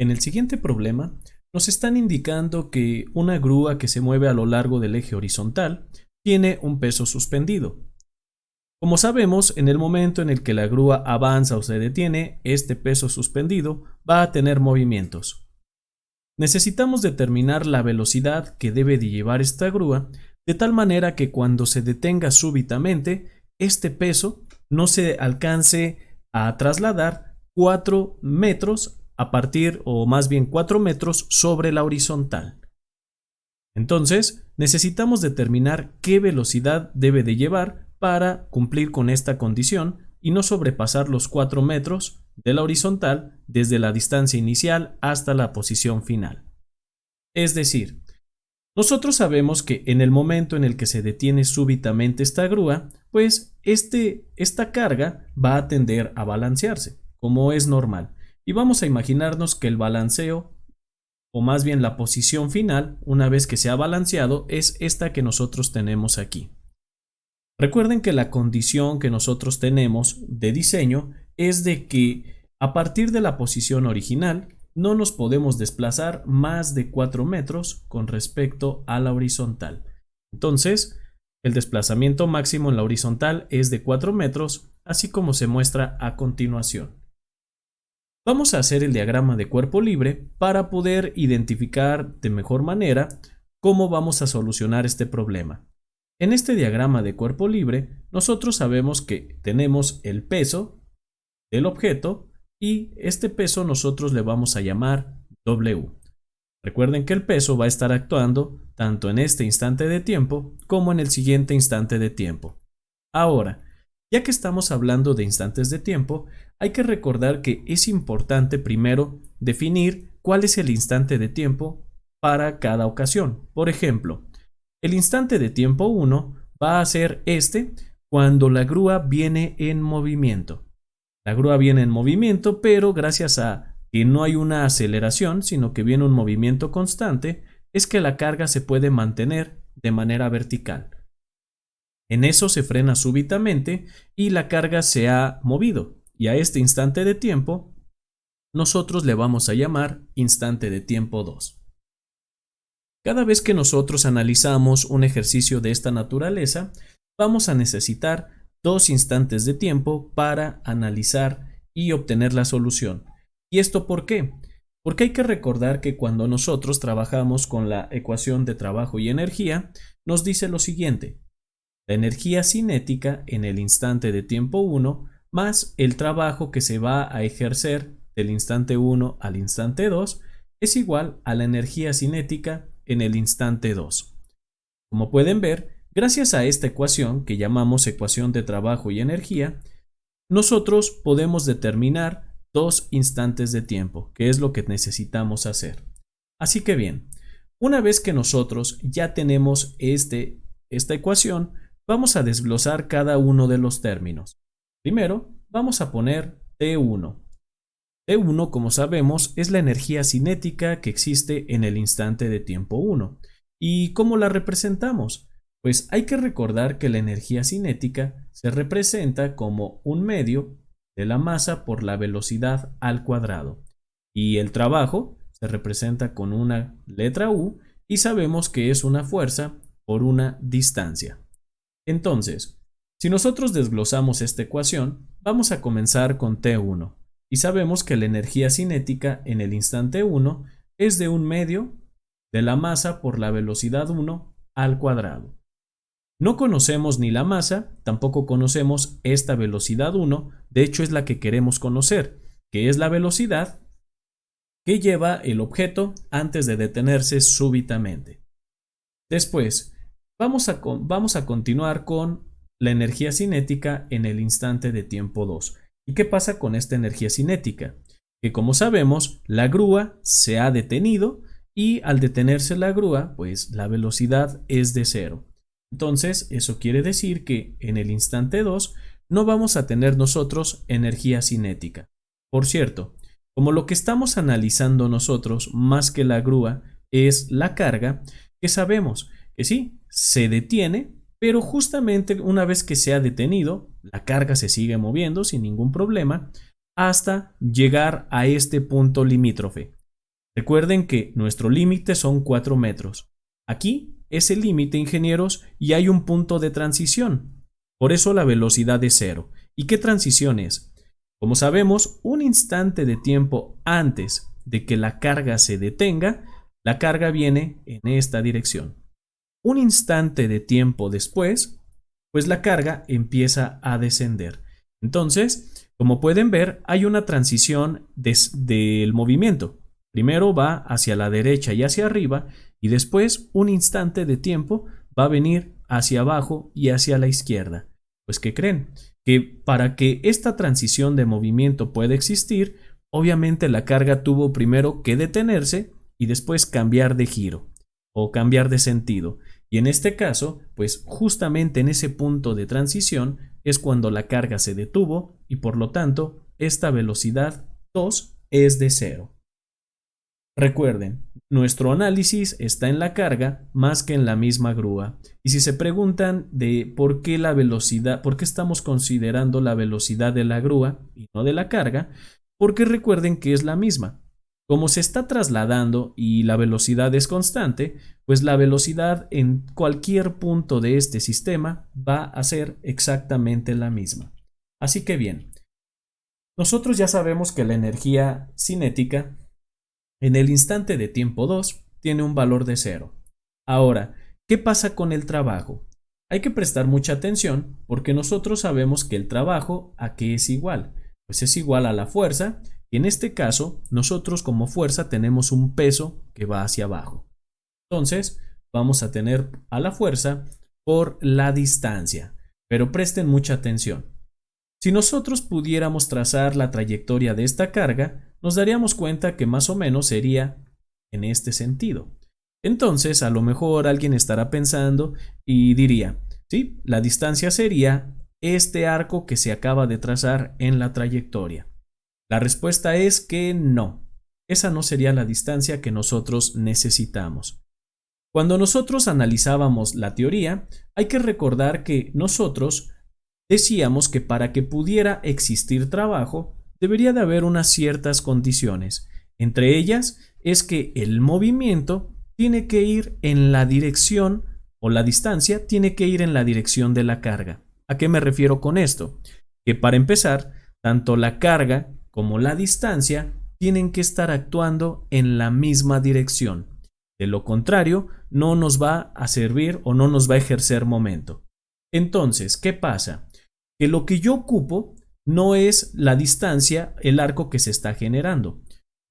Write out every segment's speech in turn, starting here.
En el siguiente problema, nos están indicando que una grúa que se mueve a lo largo del eje horizontal tiene un peso suspendido. Como sabemos, en el momento en el que la grúa avanza o se detiene, este peso suspendido va a tener movimientos. Necesitamos determinar la velocidad que debe de llevar esta grúa de tal manera que cuando se detenga súbitamente, este peso no se alcance a trasladar 4 metros a partir, o más bien 4 metros sobre la horizontal. Entonces, necesitamos determinar qué velocidad debe de llevar para cumplir con esta condición y no sobrepasar los 4 metros de la horizontal desde la distancia inicial hasta la posición final. Es decir, nosotros sabemos que en el momento en el que se detiene súbitamente esta grúa, pues esta carga va a tender a balancearse, como es normal. Y vamos a imaginarnos que el balanceo, o más bien la posición final, una vez que se ha balanceado, es esta que nosotros tenemos aquí. Recuerden que la condición que nosotros tenemos de diseño es de que a partir de la posición original no nos podemos desplazar más de 4 metros con respecto a la horizontal. Entonces, el desplazamiento máximo en la horizontal es de 4 metros, así como se muestra a continuación. Vamos a hacer el diagrama de cuerpo libre para poder identificar de mejor manera cómo vamos a solucionar este problema. En este diagrama de cuerpo libre, nosotros sabemos que tenemos el peso del objeto y este peso nosotros le vamos a llamar W. Recuerden que el peso va a estar actuando tanto en este instante de tiempo como en el siguiente instante de tiempo. Ahora, ya que estamos hablando de instantes de tiempo, hay que recordar que es importante primero definir cuál es el instante de tiempo para cada ocasión. Por ejemplo, el instante de tiempo 1 va a ser cuando la grúa viene en movimiento. La grúa viene en movimiento, pero gracias a que no hay una aceleración, sino que viene un movimiento constante, es que la carga se puede mantener de manera vertical. En eso se frena súbitamente y la carga se ha movido, y a este instante de tiempo nosotros le vamos a llamar instante de tiempo 2. Cada vez que nosotros analizamos un ejercicio de esta naturaleza, vamos a necesitar 2 instantes de tiempo para analizar y obtener la solución. ¿Y esto por qué? Porque hay que recordar que cuando nosotros trabajamos con la ecuación de trabajo y energía, nos dice lo siguiente: la energía cinética en el instante de tiempo 1 más el trabajo que se va a ejercer del instante 1 al instante 2 es igual a la energía cinética en el instante 2. Como pueden ver, gracias a esta ecuación que llamamos ecuación de trabajo y energía, nosotros podemos determinar 2 instantes de tiempo, que es lo que necesitamos hacer. Así que bien, una vez que nosotros ya tenemos esta ecuación, vamos a desglosar cada uno de los términos. Primero, vamos a poner T1. T1, como sabemos, es la energía cinética que existe en el instante de tiempo 1. ¿Y cómo la representamos? Pues hay que recordar que la energía cinética se representa como un medio de la masa por la velocidad al cuadrado. Y el trabajo se representa con una letra U y sabemos que es una fuerza por una distancia. Entonces, si nosotros desglosamos esta ecuación, vamos a comenzar con T1. Y sabemos que la energía cinética en el instante 1 es de un medio de la masa por la velocidad 1 al cuadrado. No conocemos ni la masa, tampoco conocemos esta velocidad 1, de hecho es la que queremos conocer, que es la velocidad que lleva el objeto antes de detenerse súbitamente. Después, vamos a continuar con la energía cinética en el instante de tiempo 2. ¿Y qué pasa con esta energía cinética? Que como sabemos, la grúa se ha detenido y al detenerse la grúa, pues la velocidad es de 0. Entonces, eso quiere decir que en el instante 2 no vamos a tener nosotros energía cinética. Por cierto, como lo que estamos analizando nosotros más que la grúa es la carga, que sabemos que sí, se detiene, pero justamente una vez que se ha detenido, la carga se sigue moviendo sin ningún problema hasta llegar a este punto limítrofe. Recuerden que nuestro límite son 4 metros. Aquí es el límite, ingenieros, y hay un punto de transición. Por eso la velocidad es cero. ¿Y qué transición es? Como sabemos, un instante de tiempo antes de que la carga se detenga, la carga viene en esta dirección. Un instante de tiempo después, pues la carga empieza a descender. Entonces, como pueden ver, hay una transición del movimiento. Primero va hacia la derecha y hacia arriba, y después un instante de tiempo va a venir hacia abajo y hacia la izquierda. Pues, ¿qué creen? Que para que esta transición de movimiento pueda existir, obviamente la carga tuvo primero que detenerse y después cambiar de giro o cambiar de sentido. Y en este caso, pues justamente en ese punto de transición es cuando la carga se detuvo y por lo tanto esta velocidad 2 es de 0. Recuerden, nuestro análisis está en la carga más que en la misma grúa. Y si se preguntan de por qué la velocidad, por qué estamos considerando la velocidad de la grúa y no de la carga, porque recuerden que es la misma. Como se está trasladando y la velocidad es constante, pues la velocidad en cualquier punto de este sistema va a ser exactamente la misma. Así que bien, nosotros ya sabemos que la energía cinética en el instante de tiempo 2 tiene un valor de 0. Ahora, ¿qué pasa con el trabajo? Hay que prestar mucha atención porque nosotros sabemos que el trabajo ¿a qué es igual? Pues es igual a la fuerza y en este caso nosotros como fuerza tenemos un peso que va hacia abajo. Entonces vamos a tener a la fuerza por la distancia, pero presten mucha atención. Si nosotros pudiéramos trazar la trayectoria de esta carga, nos daríamos cuenta que más o menos sería en este sentido. Entonces, a lo mejor alguien estará pensando y diría, sí, la distancia sería este arco que se acaba de trazar en la trayectoria. La respuesta es que no. Esa no sería la distancia que nosotros necesitamos. Cuando nosotros analizábamos la teoría, hay que recordar que nosotros decíamos que para que pudiera existir trabajo, debería de haber unas ciertas condiciones. Entre ellas es que el movimiento tiene que ir en la dirección o la distancia tiene que ir en la dirección de la carga. ¿A qué me refiero con esto? Que para empezar, tanto la carga como la distancia tienen que estar actuando en la misma dirección. De lo contrario, no nos va a servir o no nos va a ejercer momento. Entonces, ¿qué pasa? Que lo que yo ocupo no es la distancia, el arco que se está generando.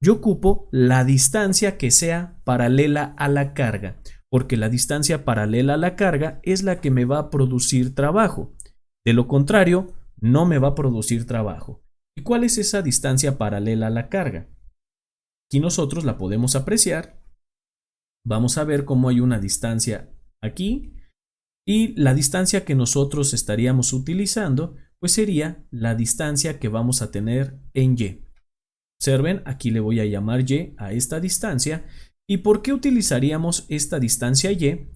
Yo ocupo la distancia que sea paralela a la carga, porque la distancia paralela a la carga es la que me va a producir trabajo. De lo contrario, no me va a producir trabajo. ¿Y cuál es esa distancia paralela a la carga? Aquí nosotros la podemos apreciar. Vamos a ver cómo hay una distancia aquí. Y la distancia que nosotros estaríamos utilizando, pues sería la distancia que vamos a tener en Y. Observen, aquí le voy a llamar Y a esta distancia. ¿Y por qué utilizaríamos esta distancia Y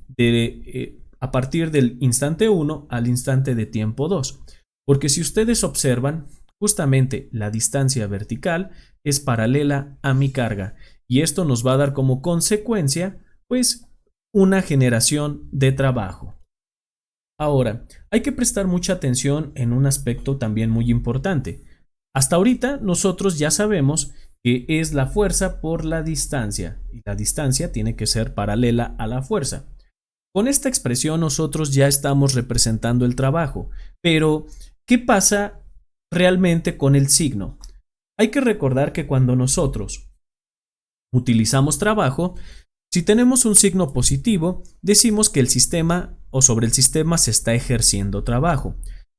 a partir del instante 1 al instante de tiempo 2? Porque si ustedes observan, justamente la distancia vertical es paralela a mi carga. Y esto nos va a dar como consecuencia, pues, una generación de trabajo. Ahora, hay que prestar mucha atención en un aspecto también muy importante. Hasta ahorita nosotros ya sabemos que es la fuerza por la distancia y la distancia tiene que ser paralela a la fuerza. Con esta expresión nosotros ya estamos representando el trabajo, pero ¿qué pasa realmente con el signo? Hay que recordar que cuando nosotros utilizamos trabajo, si tenemos un signo positivo, decimos que el sistema o sobre el sistema se está ejerciendo trabajo.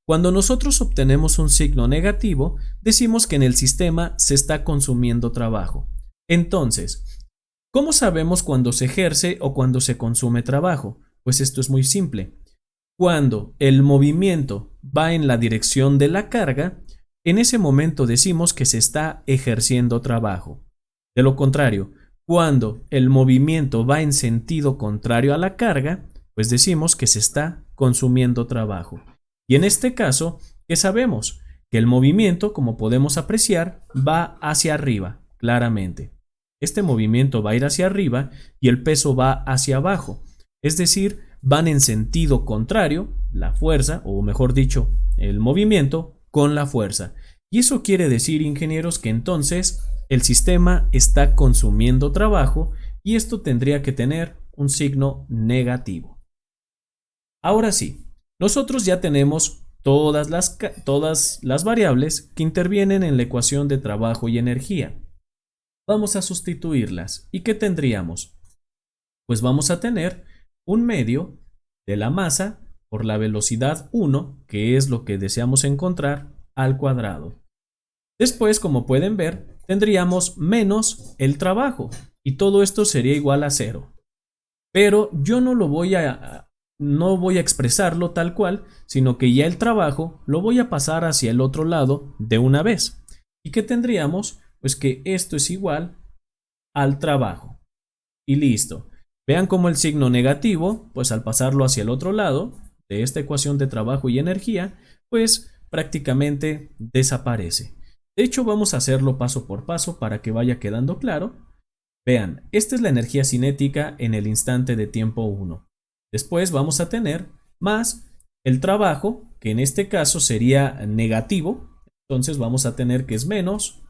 Cuando nosotros obtenemos un signo negativo, decimos que en el sistema se está consumiendo trabajo. Entonces, ¿cómo sabemos cuando se ejerce o cuando se consume trabajo? Pues esto es muy simple. Cuando el movimiento va en la dirección de la carga, en ese momento decimos que se está ejerciendo trabajo. De lo contrario, cuando el movimiento va en sentido contrario a la carga, pues decimos que se está consumiendo trabajo. Y en este caso, ¿qué sabemos? Que el movimiento, como podemos apreciar, va hacia arriba, claramente. Este movimiento va a ir hacia arriba y el peso va hacia abajo. Es decir, van en sentido contrario, la fuerza, o mejor dicho, el movimiento con la fuerza. Y eso quiere decir, ingenieros, que entonces el sistema está consumiendo trabajo y esto tendría que tener un signo negativo. Ahora sí, nosotros ya tenemos todas las variables que intervienen en la ecuación de trabajo y energía. Vamos a sustituirlas. ¿Y qué tendríamos? Pues vamos a tener un medio de la masa por la velocidad 1, que es lo que deseamos encontrar, al cuadrado. Después, como pueden ver, tendríamos menos el trabajo y todo esto sería igual a 0. Pero yo no voy a expresarlo tal cual, sino que ya el trabajo lo voy a pasar hacia el otro lado de una vez. ¿Y qué tendríamos? Pues que esto es igual al trabajo. Y listo. Vean cómo el signo negativo, pues al pasarlo hacia el otro lado de esta ecuación de trabajo y energía, pues prácticamente desaparece. De hecho, vamos a hacerlo paso por paso para que vaya quedando claro. Vean, esta es la energía cinética en el instante de tiempo 1. Después vamos a tener más el trabajo, que en este caso sería negativo. Entonces vamos a tener que es menos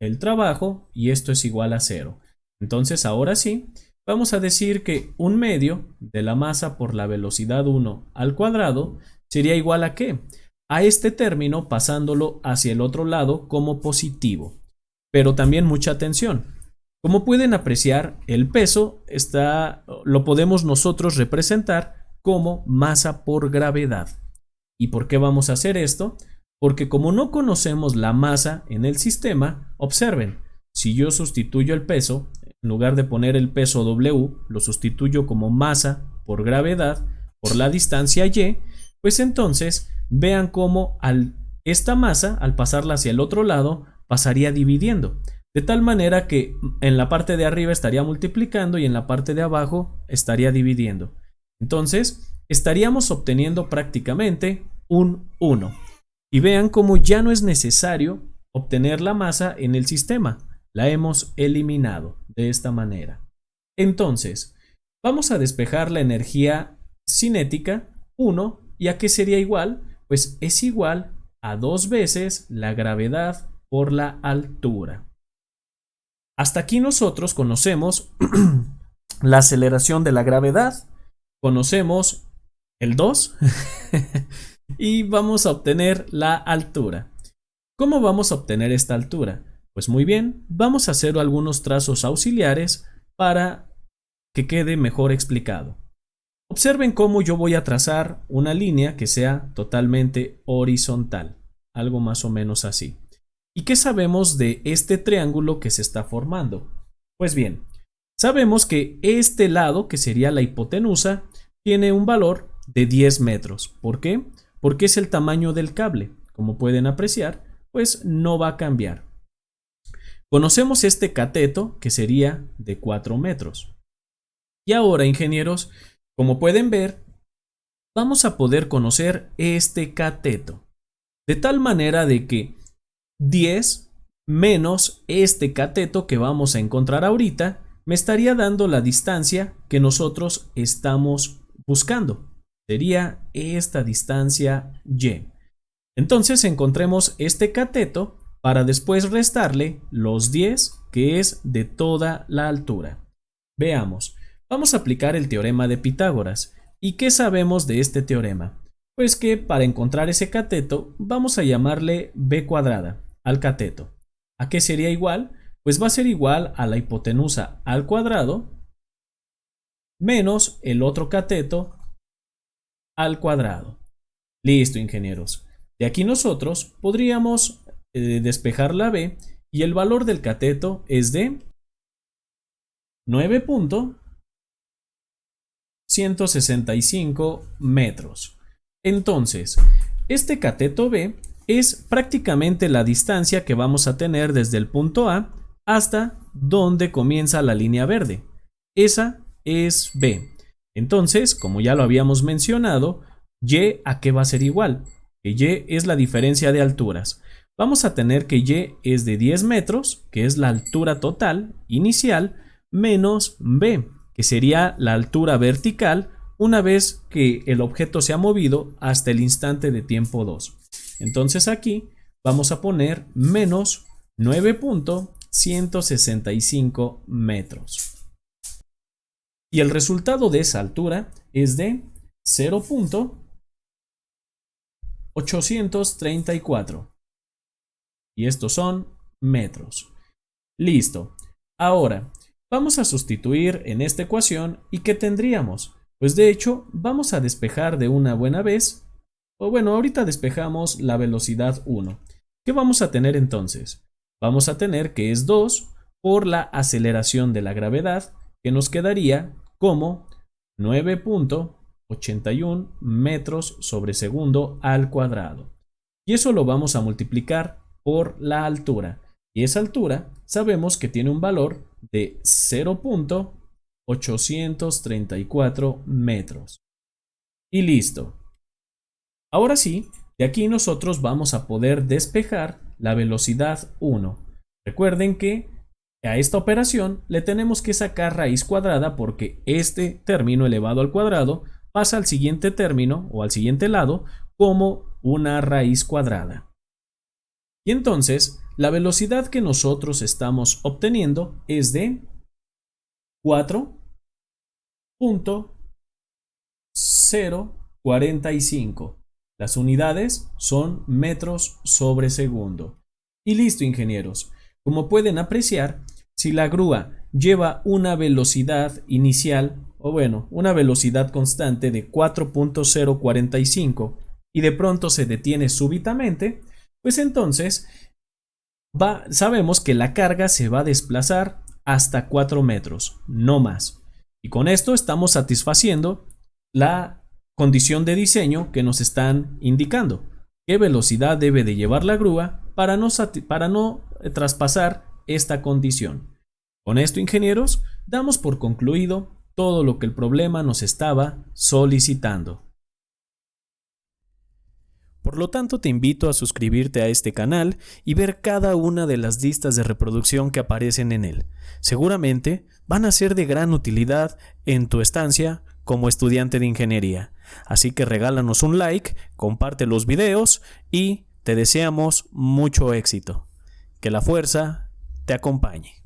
el trabajo y esto es igual a 0. Entonces ahora sí, vamos a decir que un medio de la masa por la velocidad 1 al cuadrado sería igual a ¿qué? A este término pasándolo hacia el otro lado como positivo. Pero también mucha atención. Como pueden apreciar, el peso lo podemos nosotros representar como masa por gravedad. ¿Y por qué vamos a hacer esto? Porque como no conocemos la masa en el sistema, observen, si yo sustituyo el peso, en lugar de poner el peso W, lo sustituyo como masa por gravedad por la distancia y, pues entonces vean cómo esta masa, al pasarla hacia el otro lado, pasaría dividiendo. De tal manera que en la parte de arriba estaría multiplicando y en la parte de abajo estaría dividiendo. Entonces, estaríamos obteniendo prácticamente un 1. Y vean cómo ya no es necesario obtener la masa en el sistema. La hemos eliminado de esta manera. Entonces, vamos a despejar la energía cinética 1. ¿Y a qué sería igual? Pues es igual a 2 veces la gravedad por la altura. Hasta aquí nosotros conocemos la aceleración de la gravedad, conocemos el 2 y vamos a obtener la altura. ¿Cómo vamos a obtener esta altura? Pues muy bien, vamos a hacer algunos trazos auxiliares para que quede mejor explicado. Observen cómo yo voy a trazar una línea que sea totalmente horizontal, algo más o menos así. ¿Y qué sabemos de este triángulo que se está formando? Pues bien, sabemos que este lado, que sería la hipotenusa, tiene un valor de 10 metros. ¿Por qué? Porque es el tamaño del cable. Como pueden apreciar, pues no va a cambiar. Conocemos este cateto, que sería de 4 metros. Y ahora, ingenieros, como pueden ver, vamos a poder conocer este cateto. De tal manera de que 10 menos este cateto que vamos a encontrar ahorita me estaría dando la distancia que nosotros estamos buscando. Sería esta distancia y. Entonces encontremos este cateto para después restarle los 10 que es de toda la altura. Veamos, vamos a aplicar el teorema de Pitágoras. ¿Y qué sabemos de este teorema? Pues que para encontrar ese cateto vamos a llamarle b cuadrada al cateto. ¿A qué sería igual? Pues va a ser igual a la hipotenusa al cuadrado menos el otro cateto al cuadrado. Listo, ingenieros. De aquí nosotros podríamos despejar la b y el valor del cateto es de 9.165 metros. Entonces, este cateto b es prácticamente la distancia que vamos a tener desde el punto A hasta donde comienza la línea verde. Esa es B. Entonces, como ya lo habíamos mencionado, Y a qué va a ser igual. Que Y es la diferencia de alturas. vamos a tener que Y es de 10 metros, que es la altura total inicial, menos B, que sería la altura vertical una vez que el objeto se ha movido hasta el instante de tiempo 2. Entonces aquí vamos a poner menos 9.165 metros. Y el resultado de esa altura es de 0.834. Y estos son metros. Listo. Ahora, vamos a sustituir en esta ecuación y ¿qué tendríamos? Pues de hecho, vamos a despejar de una buena vez. O bueno, ahorita despejamos la velocidad 1. ¿Qué vamos a tener entonces? Vamos a tener que es 2 por la aceleración de la gravedad, que nos quedaría como 9.81 metros sobre segundo al cuadrado. Y eso lo vamos a multiplicar por la altura. Y esa altura sabemos que tiene un valor de 0.834 metros. Y listo. Ahora sí, de aquí nosotros vamos a poder despejar la velocidad 1. Recuerden que a esta operación le tenemos que sacar raíz cuadrada porque este término elevado al cuadrado pasa al siguiente término o al siguiente lado como una raíz cuadrada. Y entonces la velocidad que nosotros estamos obteniendo es de 4.045. Las unidades son metros sobre segundo. Y listo, ingenieros. Como pueden apreciar, si la grúa lleva una velocidad inicial, o bueno, una velocidad constante de 4.045 y de pronto se detiene súbitamente, pues entonces sabemos que la carga se va a desplazar hasta 4 metros, no más. Y con esto estamos satisfaciendo la condición de diseño que nos están indicando. ¿Qué velocidad debe de llevar la grúa para no traspasar esta condición? Con esto, ingenieros, damos por concluido todo lo que el problema nos estaba solicitando. Por lo tanto, te invito a suscribirte a este canal y ver cada una de las listas de reproducción que aparecen en él. Seguramente van a ser de gran utilidad en tu estancia como estudiante de ingeniería. Así que regálanos un like, comparte los videos y te deseamos mucho éxito. Que la fuerza te acompañe.